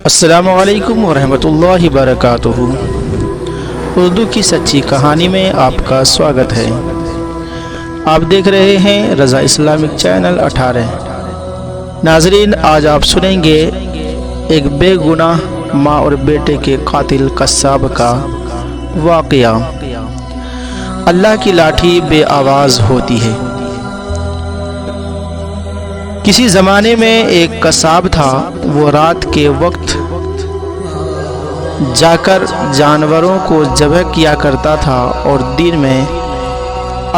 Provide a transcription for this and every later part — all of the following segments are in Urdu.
السلام علیکم ورحمۃ اللہ وبرکاتہ۔ اردو کی سچی کہانی میں آپ کا سواگت ہے۔ آپ دیکھ رہے ہیں رضا اسلامک چینل 18۔ ناظرین، آج آپ سنیں گے ایک بے گناہ ماں اور بیٹے کے قاتل قصاب کا واقعہ۔ اللہ کی لاٹھی بے آواز ہوتی ہے۔ کسی زمانے میں ایک قصاب تھا۔ وہ رات کے وقت جا کر جانوروں کو ذبح کیا کرتا تھا اور دن میں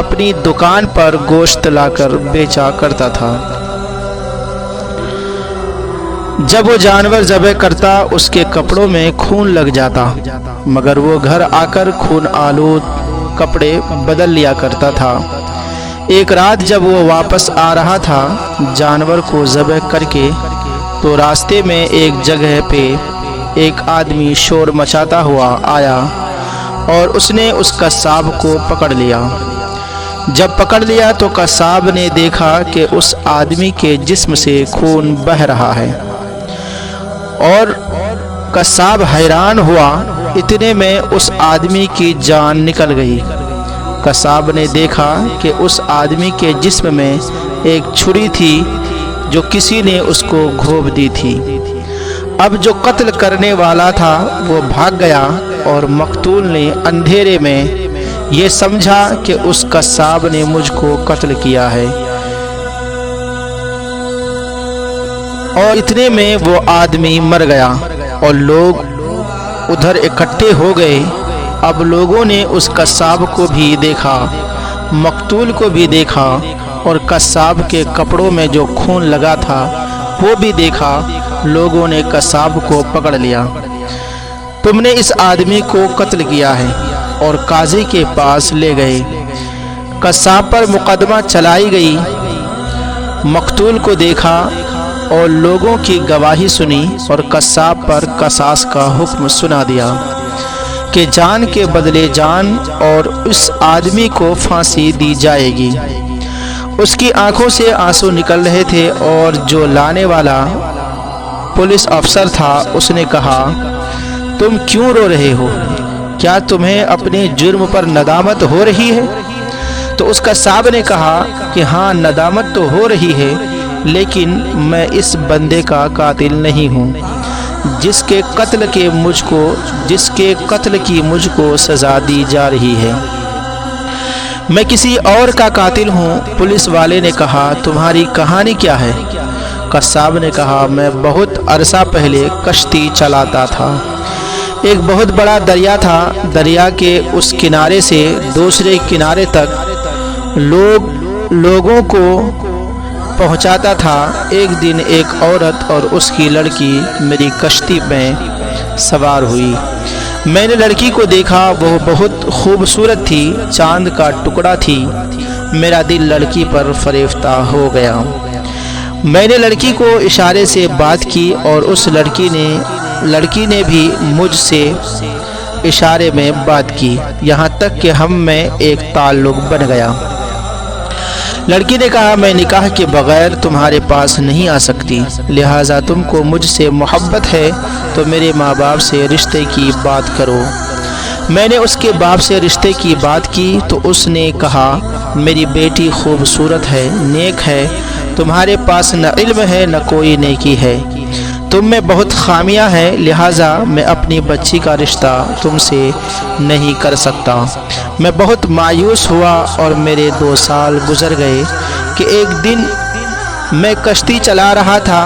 اپنی دکان پر گوشت لا کر بیچا کرتا تھا۔ جب وہ جانور ذبح کرتا اس کے کپڑوں میں خون لگ جاتا، مگر وہ گھر آ کر خون آلود کپڑے بدل لیا کرتا تھا۔ ایک رات جب وہ واپس آ رہا تھا جانور کو ذبح کر کے، تو راستے میں ایک جگہ پہ ایک آدمی شور مچاتا ہوا آیا اور اس نے اس قصاب کو پکڑ لیا۔ جب پکڑ لیا تو قصاب نے دیکھا کہ اس آدمی کے جسم سے خون بہہ رہا ہے، اور قصاب حیران ہوا۔ اتنے میں اس آدمی کی جان نکل گئی۔ قصاب نے دیکھا کہ اس آدمی کے جسم میں ایک چھری تھی جو کسی نے اس کو گھونپ دی تھی۔ اب جو قتل کرنے والا تھا وہ بھاگ گیا، اور مقتول نے اندھیرے میں یہ سمجھا کہ اس قصاب نے مجھ کو قتل کیا ہے، اور اتنے میں وہ آدمی مر گیا اور لوگ ادھر اکٹھے ہو گئے۔ اب لوگوں نے اس قصاب کو بھی دیکھا، مقتول کو بھی دیکھا، اور قصاب کے کپڑوں میں جو خون لگا تھا وہ بھی دیکھا۔ لوگوں نے قصاب کو پکڑ لیا۔ تم نے اس آدمی کو قتل کیا ہے، اور قاضی کے پاس لے گئے۔ قصاب پر مقدمہ چلائی گئی۔ مقتول کو دیکھا اور لوگوں کی گواہی سنی، اور قصاب پر قصاص کا حکم سنا دیا کہ جان کے بدلے جان، اور اس آدمی کو پھانسی دی جائے گی۔ اس کی آنکھوں سے آنسو نکل رہے تھے، اور جو لانے والا پولیس افسر تھا اس نے کہا، تم کیوں رو رہے ہو؟ کیا تمہیں اپنے جرم پر ندامت ہو رہی ہے؟ تو اس قصاب نے کہا کہ ہاں، ندامت تو ہو رہی ہے، لیکن میں اس بندے کا قاتل نہیں ہوں جس کے قتل کی مجھ کو سزا دی جا رہی ہے۔ میں کسی اور کا قاتل ہوں۔ پولیس والے نے کہا، تمہاری کہانی کیا ہے؟ قصاب نے کہا، میں بہت عرصہ پہلے کشتی چلاتا تھا۔ ایک بہت بڑا دریا تھا۔ دریا کے اس کنارے سے دوسرے کنارے تک لوگوں کو پہنچاتا تھا۔ ایک دن ایک عورت اور اس کی لڑکی میری کشتی میں سوار ہوئی۔ میں نے لڑکی کو دیکھا، وہ بہت خوبصورت تھی، چاند کا ٹکڑا تھی۔ میرا دل لڑکی پر فریفتہ ہو گیا۔ میں نے لڑکی کو اشارے سے بات کی، اور اس لڑکی نے بھی مجھ سے اشارے میں بات کی، یہاں تک کہ ہم میں ایک تعلق بن گیا۔ لڑکی نے کہا، میں نکاح کے بغیر تمہارے پاس نہیں آ سکتی، لہٰذا تم کو مجھ سے محبت ہے تو میرے ماں باپ سے رشتے کی بات کرو۔ میں نے اس کے باپ سے رشتے کی بات کی تو اس نے کہا، میری بیٹی خوبصورت ہے، نیک ہے، تمہارے پاس نہ علم ہے نہ کوئی نیکی ہے، تم میں بہت خامیاں ہیں، لہٰذا میں اپنی بچی کا رشتہ تم سے نہیں کر سکتا۔ میں بہت مایوس ہوا، اور میرے 2 سال گزر گئے کہ ایک دن میں کشتی چلا رہا تھا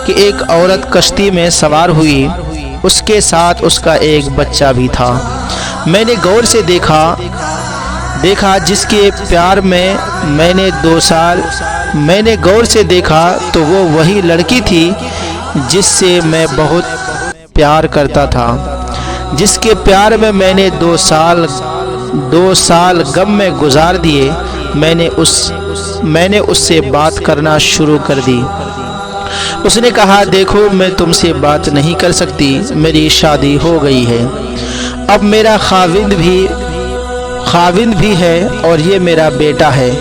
کہ ایک عورت کشتی میں سوار ہوئی، اس کے ساتھ اس کا ایک بچہ بھی تھا۔ میں نے غور سے دیکھا جس کے پیار میں میں نے غور سے دیکھا تو وہ وہی لڑکی تھی جس سے میں بہت پیار کرتا تھا، جس کے پیار میں نے 2 سال غم میں گزار دیے۔ میں نے اس سے بات کرنا شروع کر دی۔ اس نے کہا، دیکھو، میں تم سے بات نہیں کر سکتی، میری شادی ہو گئی ہے، اب میرا خاوند بھی ہے، اور یہ میرا بیٹا ہے،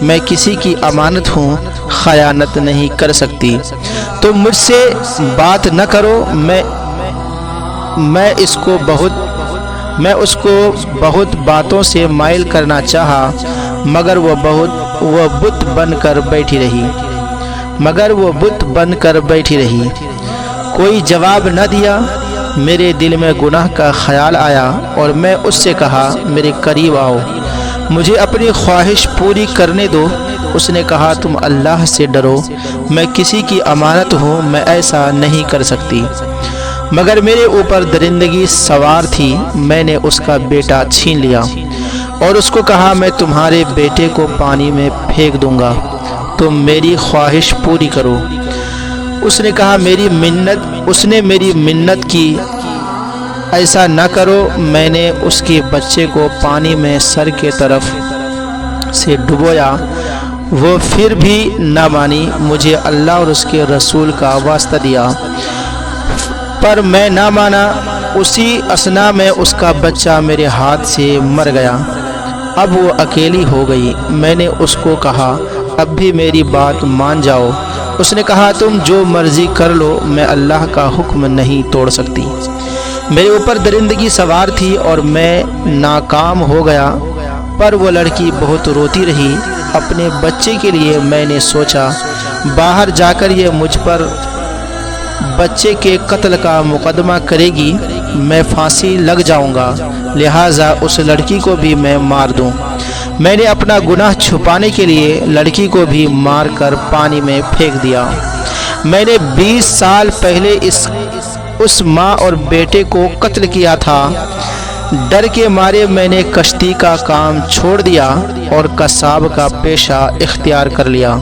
میں کسی کی امانت ہوں، خیانت نہیں کر سکتی۔ تم مجھ سے بات نہ کرو، میں اس کو بہت باتوں سے مائل کرنا چاہا، مگر وہ بت بن کر بیٹھی رہی۔ کوئی جواب نہ دیا۔ میرے دل میں گناہ کا خیال آیا اور میں اس سے کہا، میرے قریب آؤ، مجھے اپنی خواہش پوری کرنے دو۔ اس نے کہا، تم اللہ سے ڈرو، میں کسی کی امانت ہوں، میں ایسا نہیں کر سکتی۔ مگر میرے اوپر درندگی سوار تھی، میں نے اس کا بیٹا چھین لیا اور اس کو کہا، میں تمہارے بیٹے کو پانی میں پھینک دوں گا، تم میری خواہش پوری کرو۔ اس نے کہا، میری منت کی، ایسا نہ کرو۔ میں نے اس کے بچے کو پانی میں سر کے طرف سے ڈبویا، وہ پھر بھی نہ مانی۔ مجھے اللہ اور اس کے رسول کا واسطہ دیا، پر میں نہ مانا۔ اسی اثنا میں اس کا بچہ میرے ہاتھ سے مر گیا۔ اب وہ اکیلی ہو گئی۔ میں نے اس کو کہا، اب بھی میری بات مان جاؤ۔ اس نے کہا، تم جو مرضی کر لو، میں اللہ کا حکم نہیں توڑ سکتی۔ میرے اوپر درندگی سوار تھی اور میں ناکام ہو گیا، پر وہ لڑکی بہت روتی رہی۔ اپنے بچے کے لیے میں نے سوچا، باہر جا کر یہ مجھ پر بچے کے قتل کا مقدمہ کرے گی، میں پھانسی لگ جاؤں گا، لہٰذا اس لڑکی کو بھی میں مار دوں۔ میں نے اپنا گناہ چھپانے کے لیے لڑکی کو بھی مار کر پانی میں پھینک دیا۔ میں نے 20 سال پہلے اس ماں اور بیٹے کو قتل کیا تھا۔ ڈر کے مارے میں نے کشتی کا کام چھوڑ دیا اور قصاب کا پیشہ اختیار کر لیا،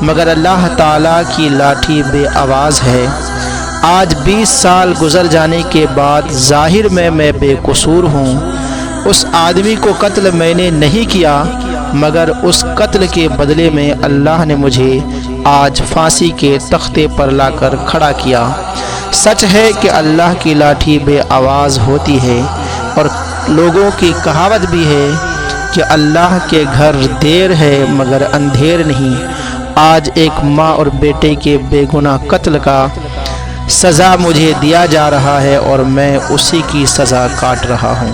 مگر اللہ تعالیٰ کی لاٹھی بے آواز ہے۔ آج 20 سال گزر جانے کے بعد ظاہر میں بے قصور ہوں۔ اس آدمی کو قتل میں نے نہیں کیا، مگر اس قتل کے بدلے میں اللہ نے مجھے آج پھانسی کے تختے پر لا کر کھڑا کیا۔ سچ ہے کہ اللہ کی لاٹھی بے آواز ہوتی ہے، اور لوگوں کی کہاوت بھی ہے کہ اللہ کے گھر دیر ہے مگر اندھیر نہیں۔ آج ایک ماں اور بیٹے کے بے گناہ قتل کا سزا مجھے دیا جا رہا ہے اور میں اسی کی سزا کاٹ رہا ہوں۔